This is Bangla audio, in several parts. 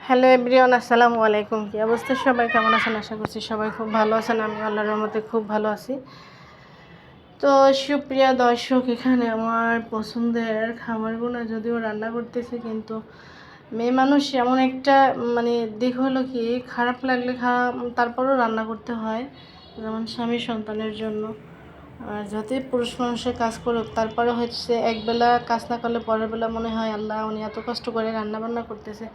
হ্যালো এভরিওয়ান, আসসালামু আলাইকুম। কি অবস্থা সবাই, কেমন আছেন? আশা করছি সবাই খুব ভালো আছেন। আমি আল্লাহর রহমতে খুব ভালো আছি। তো সুপ্রিয়া দর্শক, এখানে আমার পছন্দের খাবারগুলো যদিও রান্না করতেছি, কিন্তু মেয়ে মানুষ এমন একটা দিক হলো কি, খারাপ লাগলে তারপরও রান্না করতে হয়, যেমন স্বামী সন্তানের জন্য। আর যতই পুরুষ মানুষের কাজ করুক, তারপরে হচ্ছে একবেলা কাজ না করলে পরের বেলা মনে হয় আল্লাহ উনি এত কষ্ট করে রান্না বান্না করতেছে।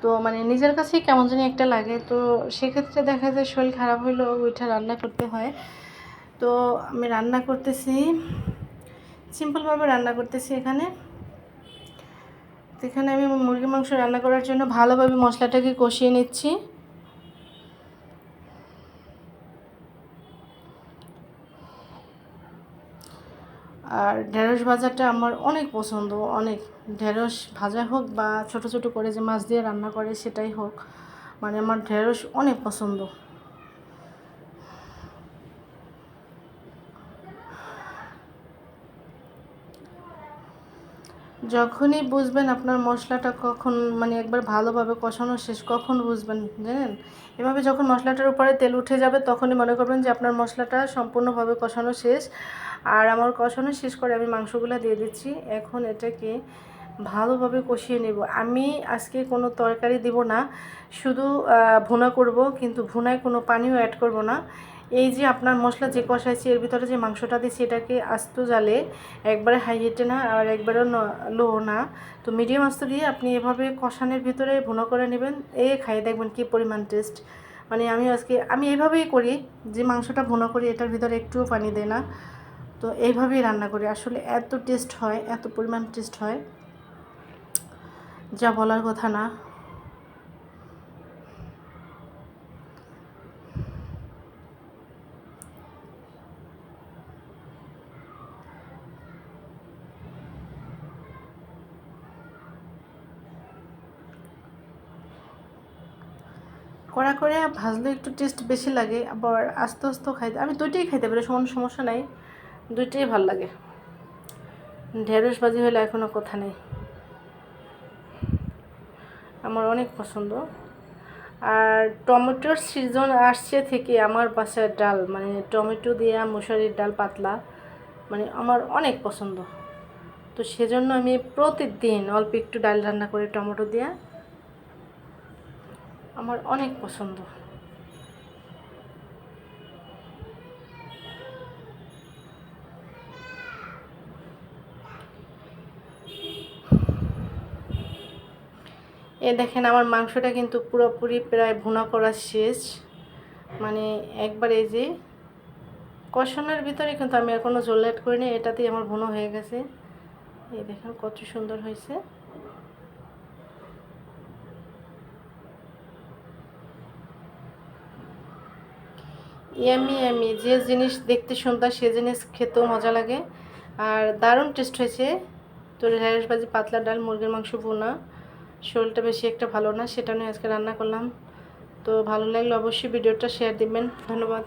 তো নিজের কাছেই কেমন জানি একটা লাগে। তো সেক্ষেত্রে দেখা যায় শরীর খারাপ হইলেও ওইটা রান্না করতে হয়। তো আমি রান্না করতেছি, সিম্পলভাবে রান্না করতেছি। এখানে আমি মুরগির মাংস রান্না করার জন্য ভালোভাবে মশলাটাকে কষিয়ে নিচ্ছি। আর ঢেঁড়স ভাজাটা আমার অনেক পছন্দ, অনেক। ঢেঁড়স ভাজা হোক বা ছোট ছোট করে যে মাছ দিয়ে রান্না করে সেটাই হোক, আমার ঢেঁড়স অনেক পছন্দ। যখনই বুঝবেন আপনার মশলাটা কখন একবার ভালোভাবে কষানো শেষ, কখন বুঝবেন জানেন? এভাবে যখন মশলাটার উপরে তেল উঠে যাবে তখনই মনে করবেন যে আপনার মশলাটা সম্পূর্ণভাবে কষানো শেষ। আর আমার কষানো শেষ করে আমি মাংসগুলো দিয়ে দিচ্ছি। এখন এটাকে ভালোভাবে কষিয়ে নেব। আমি আজকে কোনো তরকারি দিব না, শুধু ভুনা করব, কিন্তু ভুনায় কোনো পানিও অ্যাড করব না। এই যে আপনার মশলা যে কষাইছি, এর ভিতরে যে মাংসটা দিচ্ছি, এটাকে আস্ত জালে, একবারে হাই হিটে না আর একবারে লো না, তো মিডিয়াম আস্ত দিয়ে আপনি এভাবে কষানোর ভিতরে ভুনা করে নেবেন। খাইয়ে দেখবেন কি পরিমাণ টেস্ট। আমি এইভাবেই করি, যে মাংসটা ভুনা করি এটার ভিতরে একটুও পানি দেয় না। তো এইভাবেই রান্না করি, আসলে এত টেস্ট হয়, এত পরিমাণ টেস্ট হয়, যা বলার কথা না। কড়া করে ভাজলে একটু টেস্ট বেশি লাগে, আবার আস্তে আস্তেও খাইতে, আমি দুইটাই খাইতে পারি, সমস্যা নাই, দুইটাই ভালো লাগে। ঢেঁড়স ভাজি হলে এখনও কথা নেই, আমার অনেক পছন্দ। আর টমেটোর সিজন আসছে থেকে আমার বাসায় ডাল, টমেটো দিয়ে মুসুরির ডাল পাতলা, আমার অনেক পছন্দ। তো সেজন্য আমি প্রতিদিন অল্প একটু ডাল রান্না করি টমেটো দিয়ে, আমার অনেক পছন্দ। দেখেন আমার মাংসটা কিন্তু পুরোপুরি প্রায় ভুনা করা শেষ, একবার এই যে কষানোর ভিতরে কিন্তু আমি আর কোনো জল অ্যাড করিনি, এটাতেই আমার ভুনো হয়ে গেছে। এই দেখেন কত সুন্দর হয়েছে। ইয়ামি ইয়ামি, যে জিনিস দেখতে সুন্দর সে জিনিস খেতেও মজা লাগে। আর দারুণ টেস্ট হয়েছে। তো ঢেঁড়স ভাজি, পাতলা ডাল, মুরগির মাংস ভুনা। শরীরটা বেশি একটা ভালো না, সেটা নিয়ে আজকে রান্না করলাম। তো ভালো লাগলে অবশ্যই ভিডিওটা শেয়ার দিবেন। ধন্যবাদ।